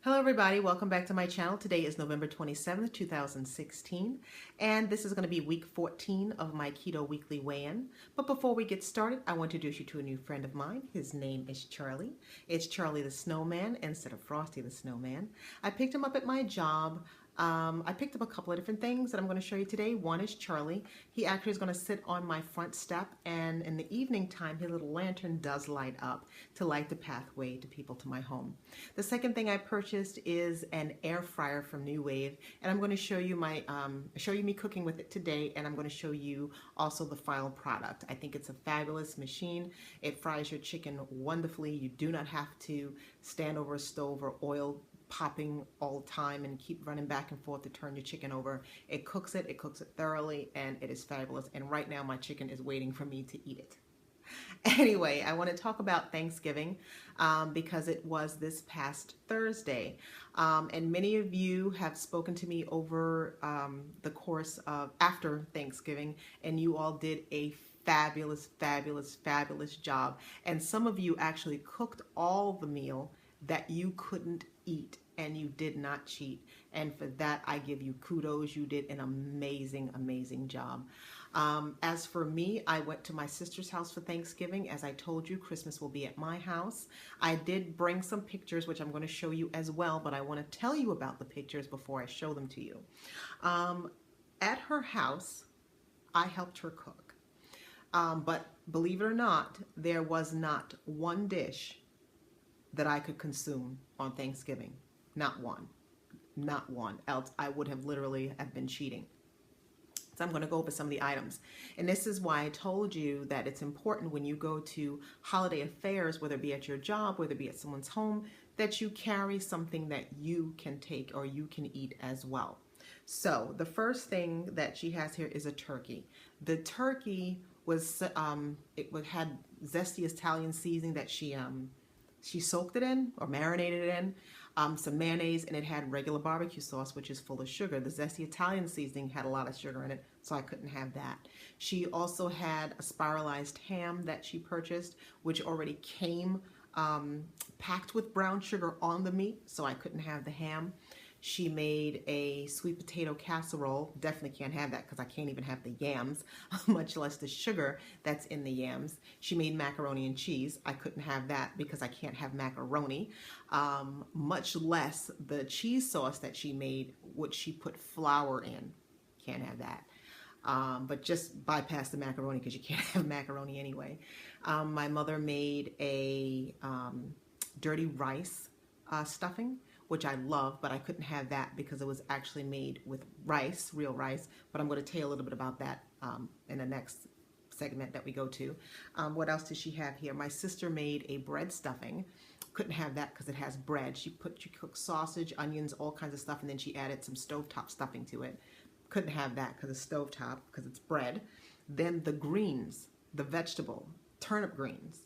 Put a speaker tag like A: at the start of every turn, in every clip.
A: Hello everybody, welcome back to my channel. Today is November 27th, 2016, and this is going to be week 14 of my Keto Weekly Weigh-In. But before we get started, I want to introduce you to a new friend of mine. His name is Charlie. It's Charlie the Snowman instead of Frosty the Snowman. I picked him up at my job. I picked up a couple of different things that I'm going to show you today. One is Charlie. He actually is going to sit on my front step, and in the evening time, his little lantern does light up to light the pathway to people to my home. The second thing I purchased is an air fryer from New Wave, and I'm going to show you me cooking with it today, and I'm going to show you also the final product. I think it's a fabulous machine. It fries your chicken wonderfully. You do not have to stand over a stove or oil popping all the time and keep running back and forth to turn your chicken over. It cooks it thoroughly, and it is fabulous. And right now my chicken is waiting for me to eat it. Anyway, I want to talk about Thanksgiving because it was this past Thursday. And many of you have spoken to me over the course of after Thanksgiving, and you all did a fabulous job. And some of you actually cooked all the meal that you couldn't eat, and you did not cheat. And for that, I give you kudos. You did an amazing job. As for me, I went to my sister's house for Thanksgiving. As I told you, Christmas will be at my house. I did bring some pictures, which I'm going to show you as well, but I want to tell you about the pictures before I show them to you. At her house, I helped her cook. But believe it or not, there was not one dish that I could consume on Thanksgiving. Not one. Else I would have literally have been cheating. So I'm going to go over some of the items. And this is why I told you that it's important when you go to holiday affairs, whether it be at your job, whether it be at someone's home, that you carry something that you can take or you can eat as well. So the first thing that she has here is a turkey. The turkey was, it had zesty Italian seasoning that she soaked it in or marinated it in, some mayonnaise, and it had regular barbecue sauce, which is full of sugar. The zesty Italian seasoning had a lot of sugar in it, so I couldn't have that. She also had a spiralized ham that she purchased, which already came packed with brown sugar on the meat, so I couldn't have the ham. She made a sweet potato casserole. Definitely can't have that because I can't even have the yams, much less the sugar that's in the yams. She made macaroni and cheese. I couldn't have that because I can't have macaroni, much less the cheese sauce that she made, which she put flour in. Can't have that. But just bypass the macaroni because you can't have macaroni anyway. My mother made a dirty rice stuffing, which I love, but I couldn't have that because it was actually made with rice, real rice. But I'm going to tell you a little bit about that in the next segment that we go to. What else does she have here? My sister made a bread stuffing. Couldn't have that because it has bread. She cooked sausage, onions, all kinds of stuff, and then she added some stovetop stuffing to it. Couldn't have that because it's stovetop, because it's bread. Then the greens, the vegetable, turnip greens.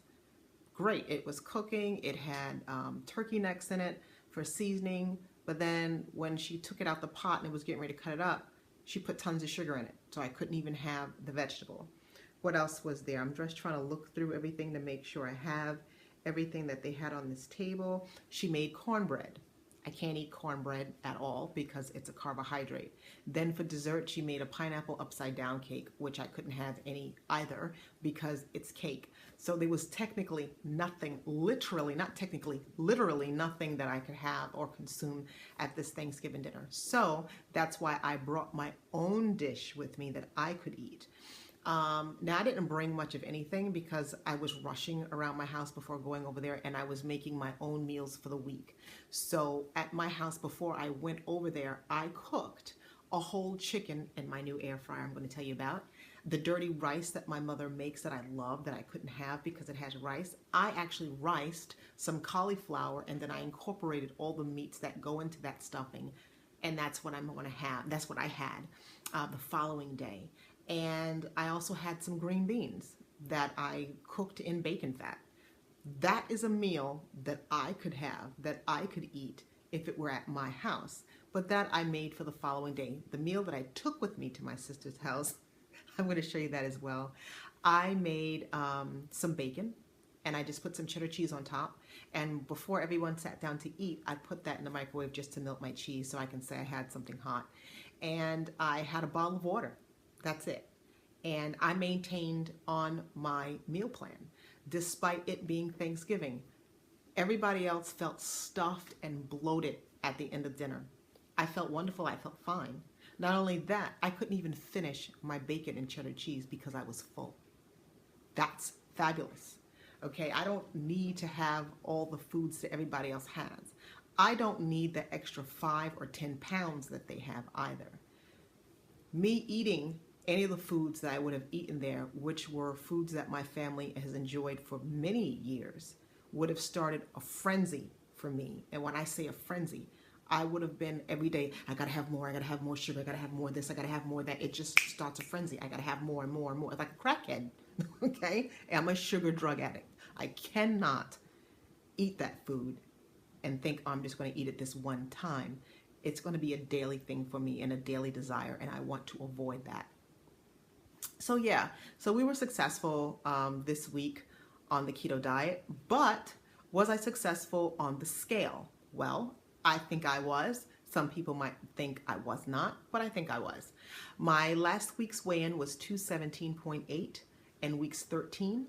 A: Great. It was cooking. It had turkey necks in it for seasoning, but then when she took it out the pot and was getting ready to cut it up, she put tons of sugar in it, so I couldn't even have the vegetable. What else was there? I'm just trying to look through everything to make sure I have everything that they had on this table. She made cornbread. I can't eat cornbread at all because it's a carbohydrate. Then for dessert, she made a pineapple upside down cake, which I couldn't have any either because it's cake. So there was technically nothing, literally nothing that I could have or consume at this Thanksgiving dinner. So that's why I brought my own dish with me that I could eat. Now I didn't bring much of anything because I was rushing around my house before going over there, and I was making my own meals for the week. So at my house before I went over there, I cooked a whole chicken in my new air fryer I'm going to tell you about. The dirty rice that my mother makes that I love that I couldn't have because it has rice. I actually riced some cauliflower, and then I incorporated all the meats that go into that stuffing, and that's what I'm going to have. That's what I had the following day. And I also had some green beans that I cooked in bacon fat. That is a meal that I could have, that I could eat if it were at my house. But that I made for the following day. The meal that I took with me to my sister's house, I'm going to show you that as well. I made some bacon, and I just put some cheddar cheese on top. And before everyone sat down to eat, I put that in the microwave just to melt my cheese so I can say I had something hot. And I had a bottle of water. That's it. And I maintained on my meal plan despite it being Thanksgiving. Everybody else felt stuffed and bloated at the end of dinner. I felt wonderful. I felt fine. Not only that, I couldn't even finish my bacon and cheddar cheese because I was full. That's fabulous. Okay, I don't need to have all the foods that everybody else has. I don't need the extra 5 or 10 pounds that they have either. Me eating any of the foods that I would have eaten there, which were foods that my family has enjoyed for many years, would have started a frenzy for me. And when I say a frenzy, I would have been every day, I gotta have more, I gotta have more sugar, I gotta have more of this, I gotta have more of that. It just starts a frenzy. I gotta have more and more and more. It's like a crackhead, okay? I'm a sugar drug addict. I cannot eat that food and think, oh, I'm just gonna eat it this one time. It's gonna be a daily thing for me and a daily desire, and I want to avoid that. So yeah, so we were successful this week on the keto diet, but was I successful on the scale? Well, I think I was. Some people might think I was not, but I think I was. My last week's weigh-in was 217.8 in weeks 13.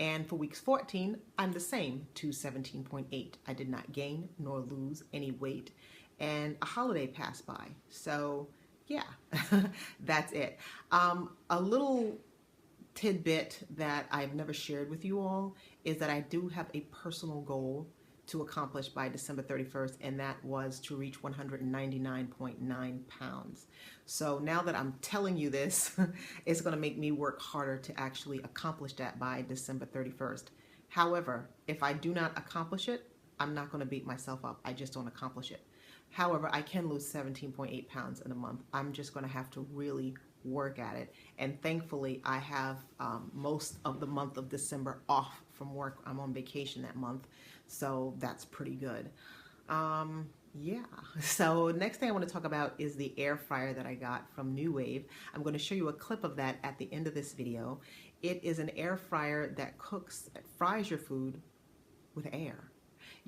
A: And for weeks 14, I'm the same, 217.8. I did not gain nor lose any weight. And a holiday passed by. So yeah, that's it. A little tidbit that I've never shared with you all is that I do have a personal goal to accomplish by December 31st, and that was to reach 199.9 pounds. So now that I'm telling you this, it's going to make me work harder to actually accomplish that by December 31st. However, if I do not accomplish it, I'm not going to beat myself up. I just don't accomplish it. However, I can lose 17.8 pounds in a month. I'm just going to have to really work at it. And thankfully, I have most of the month of December off from work. I'm on vacation that month, so that's pretty good. Yeah, so next thing I want to talk about is the air fryer that I got from New Wave. I'm going to show you a clip of that at the end of this video. It is an air fryer that fries your food with air.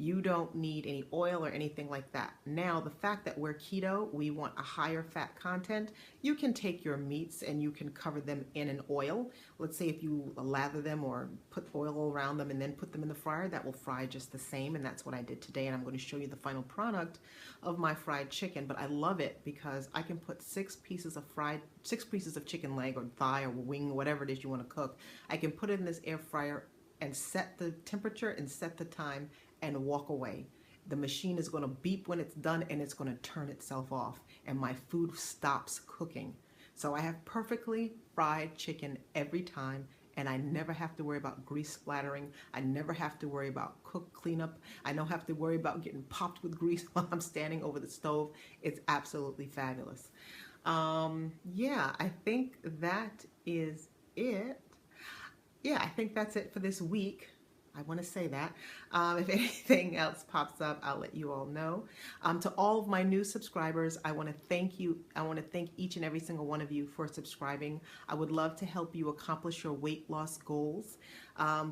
A: You don't need any oil or anything like that. Now, the fact that we're keto, we want a higher fat content, you can take your meats and you can cover them in an oil. Let's say if you lather them or put oil around them and then put them in the fryer, that will fry just the same. And that's what I did today. And I'm going to show you the final product of my fried chicken. But I love it because I can put 6 pieces of chicken leg or thigh or wing, whatever it is you want to cook. I can put it in this air fryer and set the temperature and set the time and walk away. The machine is going to beep when it's done and it's going to turn itself off and my food stops cooking. So I have perfectly fried chicken every time and I never have to worry about grease splattering. I never have to worry about cook cleanup. I don't have to worry about getting popped with grease while I'm standing over the stove. It's absolutely fabulous. Yeah, I think that is it. Yeah, I think that's it for this week. I want to say that. If anything else pops up, I'll let you all know. To all of my new subscribers, I want to thank you. I want to thank each and every single one of you for subscribing. I would love to help you accomplish your weight loss goals.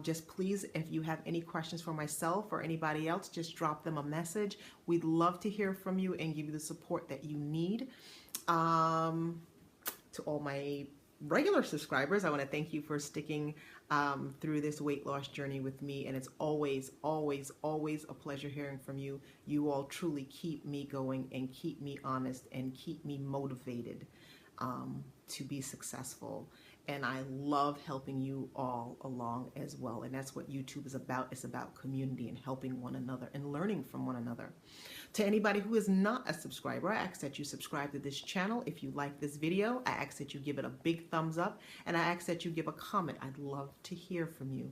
A: Just please, if you have any questions for myself or anybody else, just drop them a message. We'd love to hear from you and give you the support that you need. To all my regular subscribers, I want to thank you for sticking through this weight loss journey with me, and it's always, always, always a pleasure hearing from you. You all truly keep me going and keep me honest and keep me motivated to be successful. And I love helping you all along as well. And that's what YouTube is about. It's about community and helping one another and learning from one another. To anybody who is not a subscriber, I ask that you subscribe to this channel. If you like this video, I ask that you give it a big thumbs up, and I ask that you give a comment. I'd love to hear from you.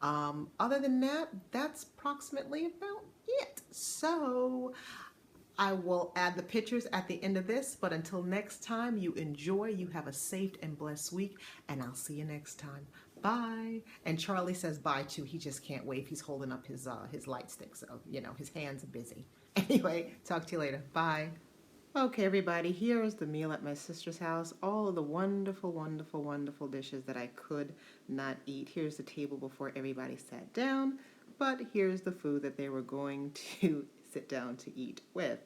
A: Other than that, that's approximately about it. So I will add the pictures at the end of this, but until next time, you enjoy, you have a safe and blessed week, and I'll see you next time. Bye. And Charlie says bye too. He just can't wave. He's holding up his light stick, so, you know, his hands are busy. Anyway, talk to you later. Bye. Okay, everybody, here is the meal at my sister's house. All of the wonderful, wonderful, wonderful dishes that I could not eat. Here's the table before everybody sat down. but here's the food that they were going to sit down to eat with.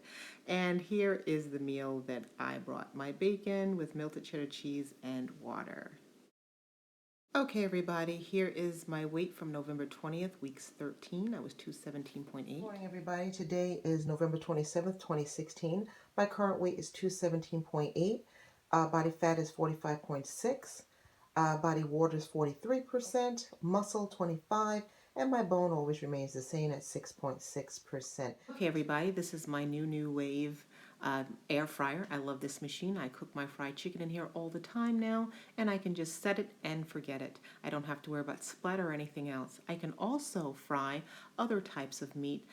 A: And here is the meal that I brought: my bacon with melted cheddar cheese and water. Okay, everybody, here is my weight from November 20th, weeks 13. I was 217.8. Good morning, everybody. Today is November 27th, 2016. My current weight is 217.8. Body fat is 45.6. Body water is 43%. Muscle 25. And my bone always remains the same at 6.6%. Okay, everybody, this is my new wave air fryer. I love this machine. I cook my fried chicken in here all the time now, and I can just set it and forget it. I don't have to worry about splatter or anything else. I can also fry other types of meat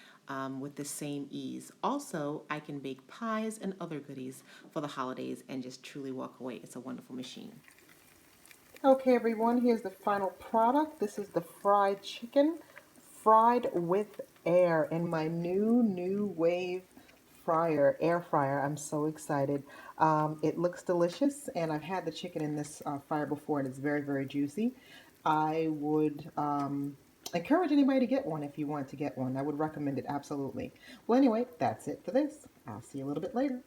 A: with the same ease. Also, I can bake pies and other goodies for the holidays and just truly walk away. It's a wonderful machine. Okay, everyone, here's the final product. This is the fried chicken, fried with air in my new wave air fryer. I'm so excited. It looks delicious, and I've had the chicken in this fryer before, and it's very juicy. I would encourage anybody to get one if you want to get one. I would recommend it absolutely. Well, anyway, that's it for this. I'll see you a little bit later.